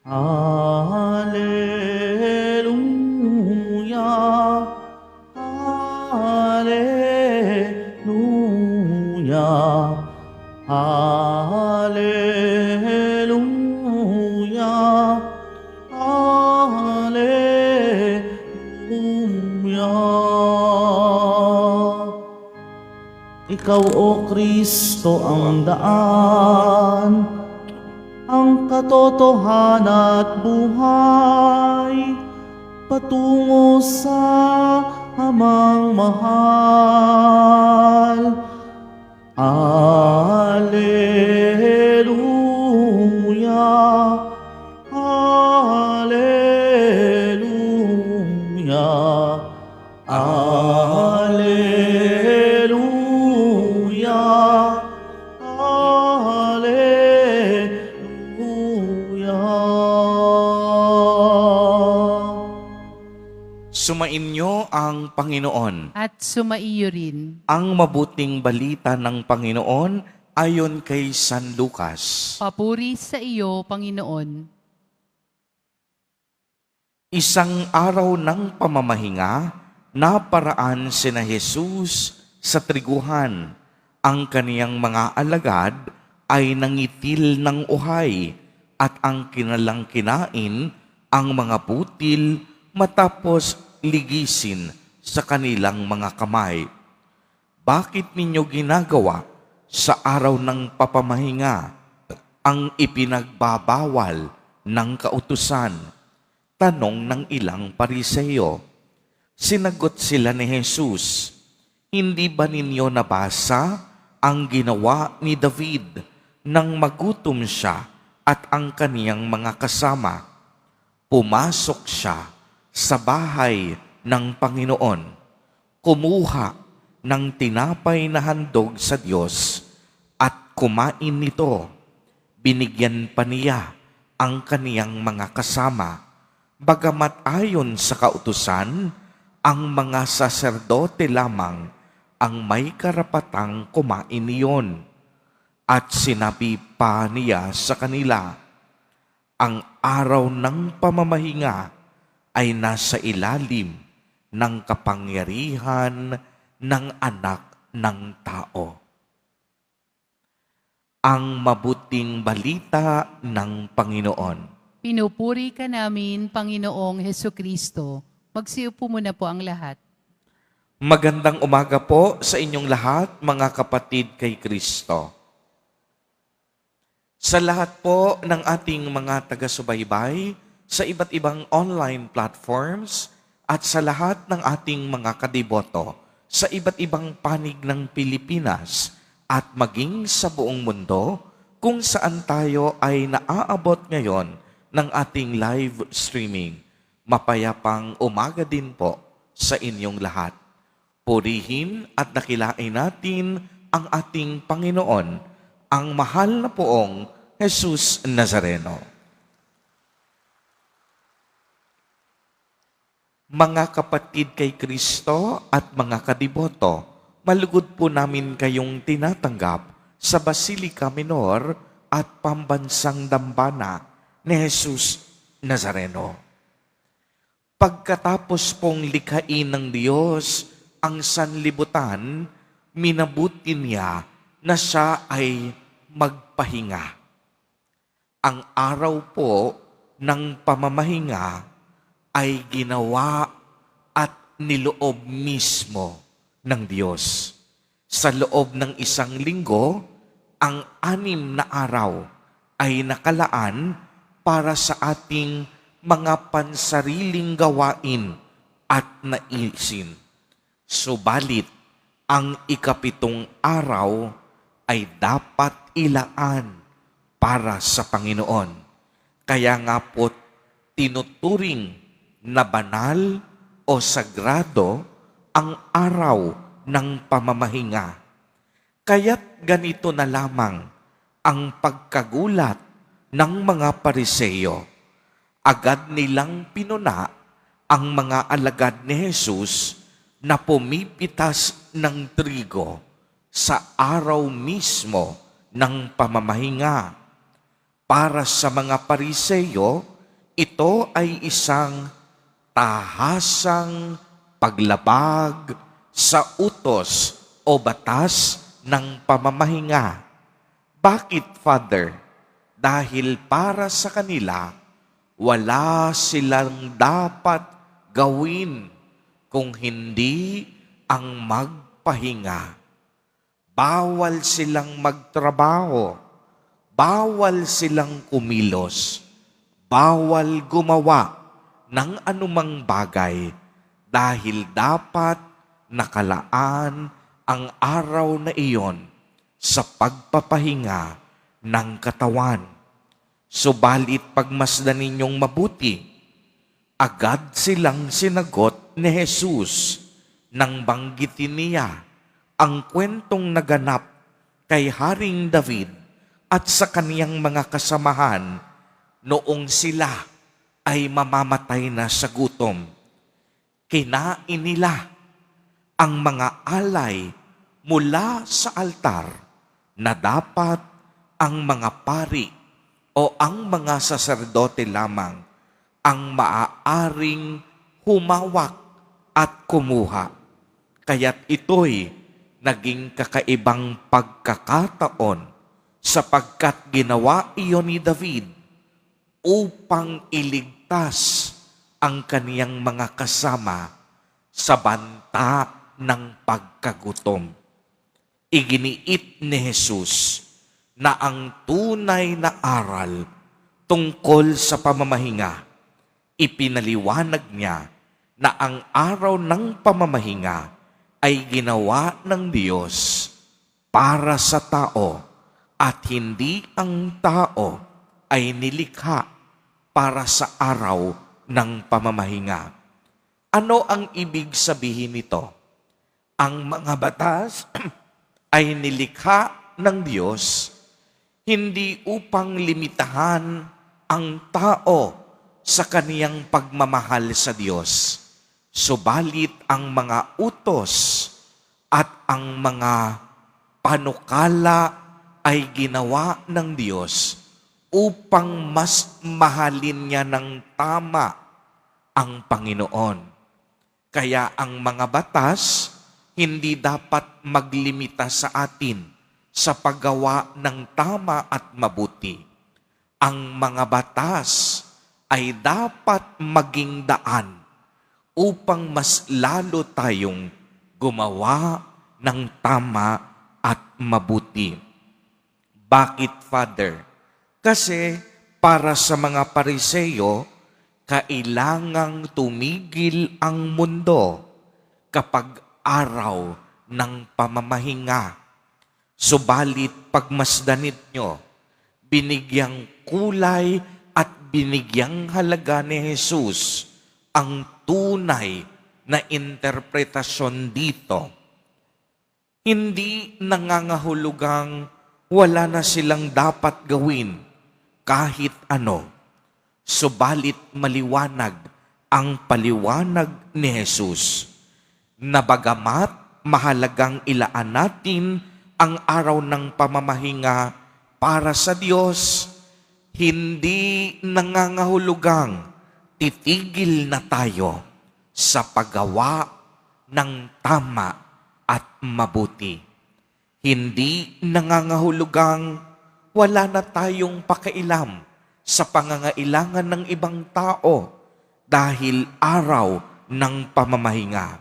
Hallelujah, Hallelujah, Hallelujah, Hallelujah. Ikaw, O Kristo, ang daan, ang katotohanan at buhay, patungo sa Amang mahal. Alleluia, Alleluia, Alleluia, Alleluia. Sumainyo ang Panginoon. At sumaiyo rin. Ang mabuting balita ng Panginoon ayon kay San Lucas. Papuri sa iyo, Panginoon. Isang araw ng pamamahinga, naparaan sina Jesus sa triguhan. Ang kaniyang mga alagad ay nangitil ng uhay at ang kinalang kinain ang mga butil matapos ligisin sa kanilang mga kamay. Bakit ninyo ginagawa sa araw ng papamahinga ang ipinagbabawal ng kautusan? Tanong ng ilang Pariseo. Sinagot sila ni Jesus, hindi ba ninyo nabasa ang ginawa ni David nang magutom siya at ang kaniyang mga kasama? Pumasok siya sa bahay ng Panginoon, kumuha ng tinapay na handog sa Diyos at kumain nito. Binigyan pa niya ang kaniyang mga kasama. Bagamat ayon sa kautusan, ang mga saserdote lamang ang may karapatang kumain niyon. At sinabi pa niya sa kanila, ang araw ng pamamahinga ay nasa ilalim ng kapangyarihan ng Anak ng Tao. Ang mabuting balita ng Panginoon. Pinupuri ka namin, Panginoong Hesukristo. Magsiupo muna po ang lahat. Magandang umaga po sa inyong lahat, mga kapatid kay Kristo. Sa lahat po ng ating mga taga-subaybay, sa iba't ibang online platforms, at sa lahat ng ating mga kadiboto, sa iba't ibang panig ng Pilipinas, at maging sa buong mundo, kung saan tayo ay naaabot ngayon ng ating live streaming. Mapayapang umaga din po sa inyong lahat. Purihin at dakilain natin ang ating Panginoon, ang mahal na poong Jesus Nazareno. Mga kapatid kay Kristo at mga kadiboto, malugod po namin kayong tinatanggap sa Basilica Minor at Pambansang Dambana ni Jesus Nazareno. Pagkatapos pong likhain ng Diyos ang sanlibutan, minabuti niya na siya ay magpahinga. Ang araw po ng pamamahinga ay ginawa at niloob mismo ng Diyos. Sa loob ng isang linggo, ang 6 na araw ay nakalaan para sa ating mga pansariling gawain at naisin. Subalit, ang 7 araw ay dapat ilaan para sa Panginoon. Kaya nga po tinuturing na banal o sagrado ang araw ng pamamahinga. Kaya't ganito na lamang ang pagkagulat ng mga Pariseo. Agad nilang pinuna ang mga alagad ni Jesus na pumipitas ng trigo sa araw mismo ng pamamahinga. Para sa mga Pariseo, Ito ay isang tahasang paglabag sa utos o batas ng pamamahinga. Bakit, Father? Dahil para sa kanila, wala silang dapat gawin kung hindi ang magpahinga. Bawal silang magtrabaho, bawal silang kumilos, bawal gumawa ng anumang bagay dahil dapat nakalaan ang araw na iyon sa pagpapahinga ng katawan. Subalit pagmasdan ninyong mabuti, agad silang sinagot ni Jesus nang banggitin niya ang kwentong naganap kay Haring David at sa kaniyang mga kasamahan noong sila ay mamamatay na sa gutom. Kinain nila ang mga alay mula sa altar na dapat ang mga pari o ang mga saserdote lamang ang maaaring humawak at kumuha. Kaya't ito'y naging kakaibang pagkakataon sapagkat ginawa iyon ni David upang iligtas ang kaniyang mga kasama sa banta ng pagkagutom. Iginiit ni Jesus na ang tunay na aral tungkol sa pamamahinga, ipinaliwanag niya na ang araw ng pamamahinga ay ginawa ng Diyos para sa tao at hindi ang tao ay nilikha para sa araw ng pamamahinga. Ano ang ibig sabihin nito? Ang mga batas ay nilikha ng Diyos hindi upang limitahan ang tao sa kaniyang pagmamahal sa Diyos. Subalit ang mga utos at ang mga panukala ay ginawa ng Diyos upang mas mahalin niya ng tama ang Panginoon. Kaya ang mga batas hindi dapat maglimita sa atin sa paggawa ng tama at mabuti. Ang mga batas ay dapat maging daan upang mas lalo tayong gumawa ng tama at mabuti. Bakit, Father? Kasi para sa mga Pariseyo, kailangang tumigil ang mundo kapag araw ng pamamahinga. Subalit pagmasdan ninyo, binigyang kulay at binigyang halaga ni Jesus ang tunay na interpretasyon dito. Hindi nangangahulugang wala na silang dapat gawin kahit ano. Subalit maliwanag ang paliwanag ni Jesus na bagamat mahalagang ilaan natin ang araw ng pamamahinga para sa Diyos, hindi nangangahulugang titigil na tayo sa paggawa ng tama at mabuti. Hindi nangangahulugang wala na tayong pakailam sa pangangailangan ng ibang tao dahil araw ng pamamahinga.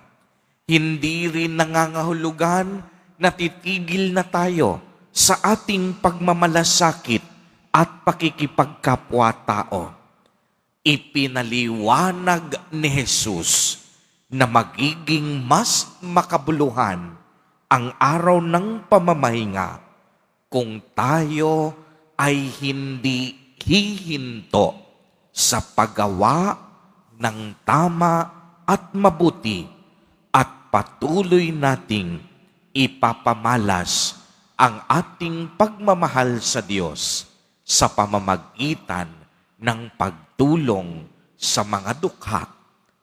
Hindi rin nangangahulugan na titigil na tayo sa ating pagmamalasakit at pakikipagkapwa-tao. Ipinaliwanag ni Jesus na magiging mas makabuluhan ang araw ng pamamahinga kung tayo ay hindi hihinto sa paggawa ng tama at mabuti at patuloy nating ipapamalas ang ating pagmamahal sa Diyos sa pamamagitan ng pagtulong sa mga dukha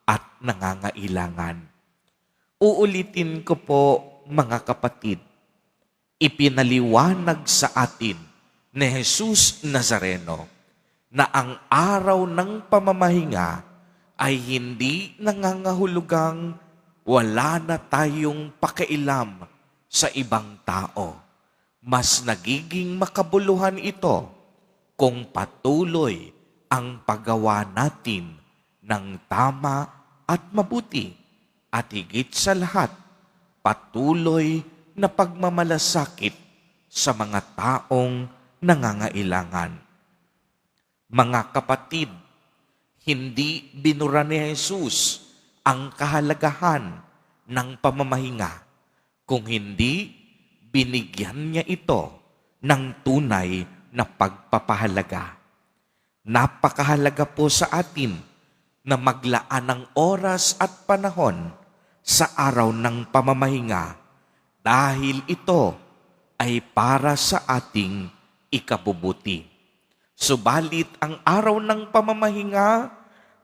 at nangangailangan. Uulitin ko po, mga kapatid, ipinaliwanag sa atin ni Jesus Nazareno na ang araw ng pamamahinga ay hindi nangangahulugang wala na tayong pakialam sa ibang tao. Mas nagiging makabuluhan ito kung patuloy ang paggawa natin ng tama at mabuti, at higit sa lahat, patuloy na pagmamalasakit sa mga taong nangangailangan. Mga kapatid, hindi binura ni Jesus ang kahalagahan ng pamamahinga, kung hindi binigyan niya ito ng tunay na pagpapahalaga. Napakahalaga po sa atin na maglaan ng oras at panahon sa araw ng pamamahinga dahil ito ay para sa ating ikabubuti. Subalit ang araw ng pamamahinga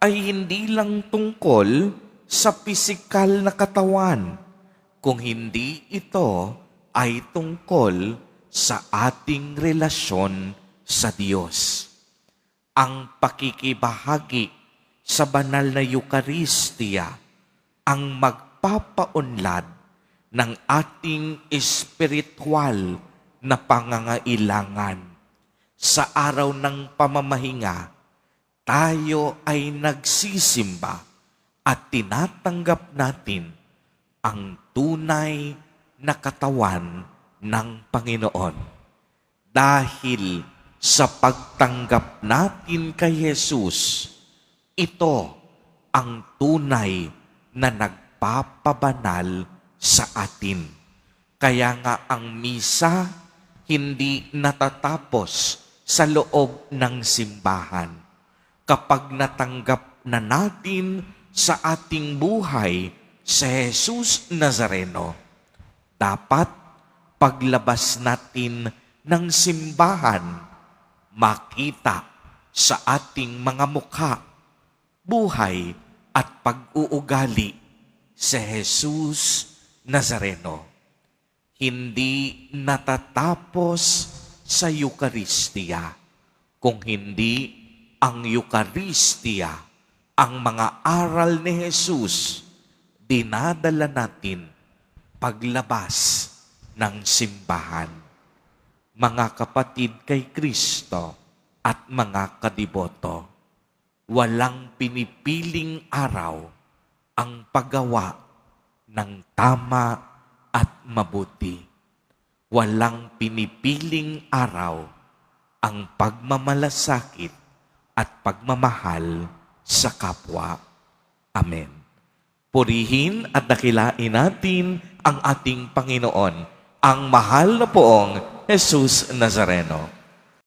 ay hindi lang tungkol sa pisikal na katawan, kung hindi ito ay tungkol sa ating relasyon sa Diyos. Ang pakikibahagi sa banal na Eucharistia ang magpapaunlad ng ating espiritual na pangangailangan. Sa araw ng pamamahinga, tayo ay nagsisimba at tinatanggap natin ang tunay na katawan ng Panginoon. Dahil sa pagtanggap natin kay Jesus, ito ang tunay na nagpapabanal sa atin. Kaya nga ang misa hindi natatapos sa loob ng simbahan. Kapag natanggap na natin sa ating buhay si Jesus Nazareno, dapat paglabas natin ng simbahan, makita sa ating mga mukha, buhay at pag-uugali si Jesus Nazareno. Hindi natatapos sa Eucharistia, kung hindi ang Eucharistia, ang mga aral ni Jesus, dinadala natin paglabas ng simbahan. Mga kapatid kay Kristo at mga kadiboto, walang pinipiling araw ang paggawa ng tama at mabuti. Walang pinipiling araw ang pagmamalasakit at pagmamahal sa kapwa. Amen. Purihin at dakilain natin ang ating Panginoon, ang mahal na poong Jesus Nazareno.